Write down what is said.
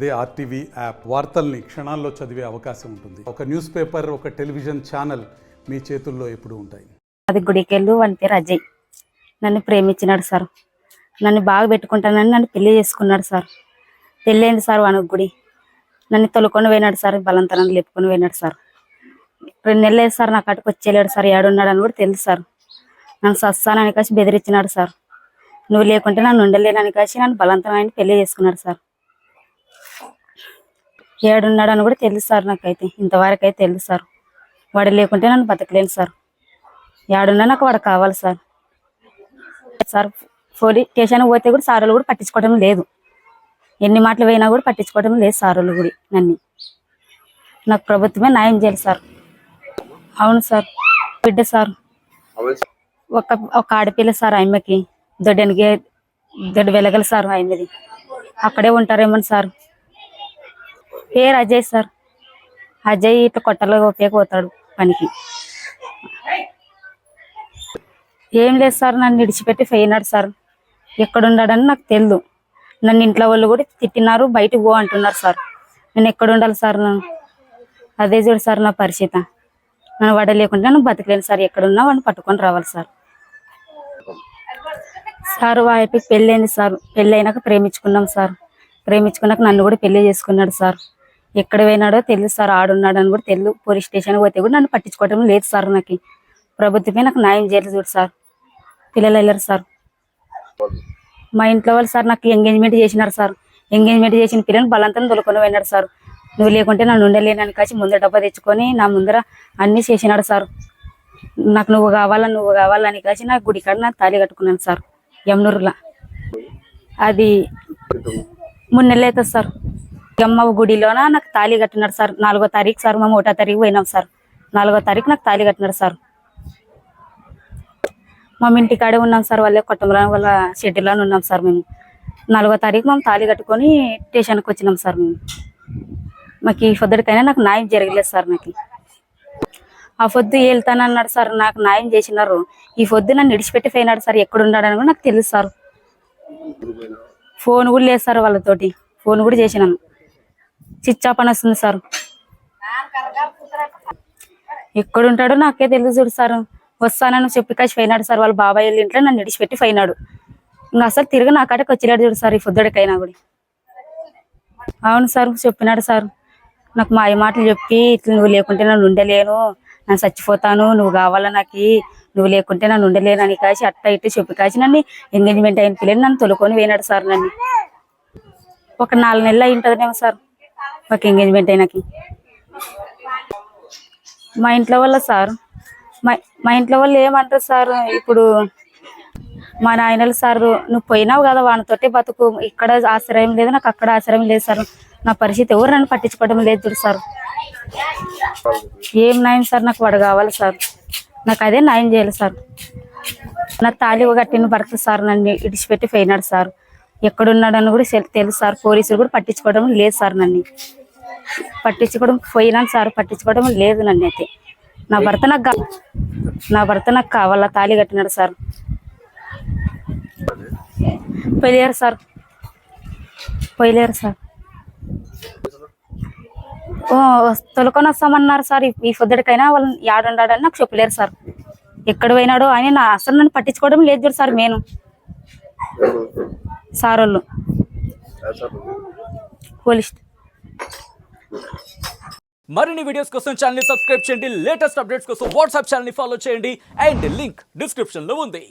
అదే RTV app వార్తల్ని క్షణాల్లో చదివే అవకాశం ఉంటుంది. ఒక న్యూస్ పేపర్, ఒక టెలివిజన్ ఛానల్ మీ చేతుల్లో ఎప్పుడూ ఉంటాయి. అది గుడికెళ్ళు వాని పేరు అజయ్. నన్ను ప్రేమించినాడు సార్. నన్ను బాగా పెట్టుకుంటానని నన్ను పెళ్లి చేసుకున్నాడు సార్. పెళ్ళైంది సార్ వానికి గుడి. నన్ను తొలుకొని పోయినాడు సార్, బలంతనాన్ని లేపుకొని పోయినాడు సార్. 2 నెలలు లేదు సార్, నా కాటికి వచ్చేలేడు సార్. ఏడున్నాడు అని కూడా తెలుసు సార్. నన్ను సస్తానని కాసి బెదిరించినాడు సార్. నువ్వు లేకుంటే నన్ను ఉండలేనని కాసి నన్ను బలంతనాన్ని పెళ్లి చేసుకున్నాడు సార్. ఏడున్నాడు అని కూడా తెలుసు సార్. నాకైతే ఇంతవరకు అయితే తెలుసు సార్. వాడు లేకుంటే నన్ను బతకలేను సార్. ఏడున్నా నాకు వాడు కావాలి సార్. సార్ పోలీస్ స్టేషన్ పోతే కూడా సారులు కూడా పట్టించుకోవడం లేదు. ఎన్ని మాటలు పోయినా కూడా పట్టించుకోవడం లేదు సారులు కూడా. నన్ను నాకు ప్రభుత్వమే న్యాయం చేయాలి సార్. అవును సార్, బిడ్డ సార్. ఒక ఆడపిల్ల సార్. ఆమెకి దొడ్డు వెలగలు సార్. ఆమెది అక్కడే ఉంటారేమో సార్. పేరు అజయ్ సార్. అజయ్ ఇట్లా కొట్టలో పోతాడు పనికి. ఏం లేదు సార్, నన్ను విడిచిపెట్టి పోయినాడు సార్. ఎక్కడున్నాడని నాకు తెలియదు. నన్ను ఇంట్లో వాళ్ళు కూడా తిట్టినారు, బయటకు పో అంటున్నారు సార్. నేను ఎక్కడ ఉండాలి సార్? అదే చూడు సార్ నా పరిస్థితి. నన్ను వాడ లేకుంటే నన్ను బతకలేను సార్. ఎక్కడున్నా వాడిని పట్టుకొని రావాలి సార్. సార్ వాడికి పెళ్ళైంది సార్. పెళ్ళైనాక ప్రేమించుకున్నాం సార్. ప్రేమించుకున్నాక నన్ను కూడా పెళ్లి చేసుకున్నాడు సార్. ఎక్కడ పోయినాడో తెలుసు సార్. ఆడున్నాడు అని కూడా తెలుసు. పోలీస్ స్టేషన్ పోతే కూడా నన్ను పట్టించుకోవడం లేదు సార్. నాకు ప్రభుత్వమే నాకు న్యాయం చేయలేదు చూడు సార్. పిల్లలు వెళ్ళారు సార్. మా ఇంట్లో వాళ్ళు సార్ నాకు ఎంగేజ్మెంట్ చేసినారు సార్. ఎంగేజ్మెంట్ చేసిన పిల్లలు బలంతా దొలుకొని పోయినాడు సార్. నువ్వు లేకుంటే నన్ను ఉండలేనని కాసి ముందర డబ్బా తెచ్చుకొని నా ముందర అన్నీ చేసినాడు సార్. నాకు నువ్వు కావాలని కాసి నా గుడి కాడ నాకు తాళి కట్టుకున్నాను సార్. యమునూరులో అది 3 నెలలు అవుతుంది సార్. అమ్మ గుడిలోన నాకు తాళి కట్టినాడు సార్. 4వ తారీఖు సార్. మేము 1వ తారీఖు పోయినాం సార్. 4వ తారీఖు నాకు తాళి కట్టినాడు సార్. మేము ఇంటికాడే ఉన్నాం సార్. వాళ్ళ కొట్టంలో వాళ్ళ షెడ్యూల్లోనే ఉన్నాం సార్. మేము 4వ తారీఖు మేము తాళి కట్టుకొని స్టేషన్కి వచ్చినాం సార్. మేము మాకు ఈ పొద్దుకైనా నాకు న్యాయం జరగలేదు సార్. నాకు ఆ పొద్దు వెళ్తానన్నాడు సార్. నాకు న్యాయం చేసినారు. ఈ పొద్దు నన్ను విడిచిపెట్టి పోయినాడు సార్. ఎక్కడున్నాడని కూడా నాకు తెలుసు సార్. ఫోన్ కూడా లేదు సార్. వాళ్ళతోటి ఫోన్ కూడా చేసినాను. స్విచ్ ఆఫ్ అని వస్తుంది సార్. ఎక్కడుంటాడో నాకే తెలుసు చూడు సార్. వస్తానని చెప్పి కాసి పోయినాడు సార్. వాళ్ళ బాబాయ్ వాళ్ళ ఇంట్లో నన్ను విడిచిపెట్టి పోయినాడు. ఇంకా అసలు తిరిగి నా కాటకి వచ్చినాడు చూడు సార్. ఈ పొద్దుడికైనా కూడా. అవును సార్, చెప్పినాడు సార్. నాకు మాయ మాటలు చెప్పి ఇట్లా నువ్వు లేకుంటే నన్ను ఉండలేను, నేను చచ్చిపోతాను, నువ్వు కావాలా నాకు, నువ్వు లేకుంటే నన్ను ఉండలేను అని కాసి అట్ట ఇట్టు చెప్పి కాసి నన్ను ఎంగేజ్మెంట్ అయిన పిల్లలు నన్ను తొలుకొని పోయినాడు సార్. నన్ను ఒక 4 నెలలు అయి ఉంటుందేమో సార్ మాకు ఎంగేజ్మెంట్ అయినాకి. మా ఇంట్లో వాళ్ళ సార్ మా ఇంట్లో వాళ్ళు ఏమంటారు సార్, ఇప్పుడు మా నాయనలు సార్ నువ్వు పోయినావు కదా వానితోటే బతుకు, ఇక్కడ ఆశ్రయం లేదు నాకు, అక్కడ ఆశ్రయం లేదు సార్. నా పరిస్థితి ఎవరు నన్ను పట్టించుకోవడం లేదు చూడు సార్. ఏం న్యాయం సార్? నాకు వాడు కావాలి సార్. నాకు అదే న్యాయం చేయాలి సార్. నా తాళి కట్టిన భర్త సార్ నన్ను ఇడిచిపెట్టి పోయినాడు సార్. ఎక్కడున్నాడని కూడా తెలుసు సార్. పోలీసులు కూడా పట్టించుకోవడం లేదు సార్. నన్ను పట్టించుకోవడం పోయినాను సార్. పట్టించుకోవడం లేదు నన్ను అయితే. నా భర్త నాకు కావాలా. తాళి కట్టినాడు సార్. పోయలేరు సార్. తొలుకొని వస్తామన్నారు సార్. ఈ పొద్దుడికైనా వాళ్ళని ఏడున్నాడని నాకు చెప్పలేరు సార్. ఎక్కడ పోయినాడో అని అసలు నన్ను పట్టించుకోవడం లేదు చూడు సార్. నేను సార్ వాళ్ళు పోలీస్. మరిన్ని వీడియోస్ కోసం ఛానల్ ని సబ్స్క్రైబ్ చేయండి. లేటెస్ట్ అప్డేట్స్ కోసం వాట్సాప్ ఛానల్ ని ఫాలో చేయండి. అండ్ లింక్ డిస్క్రిప్షన్ లో ఉంది.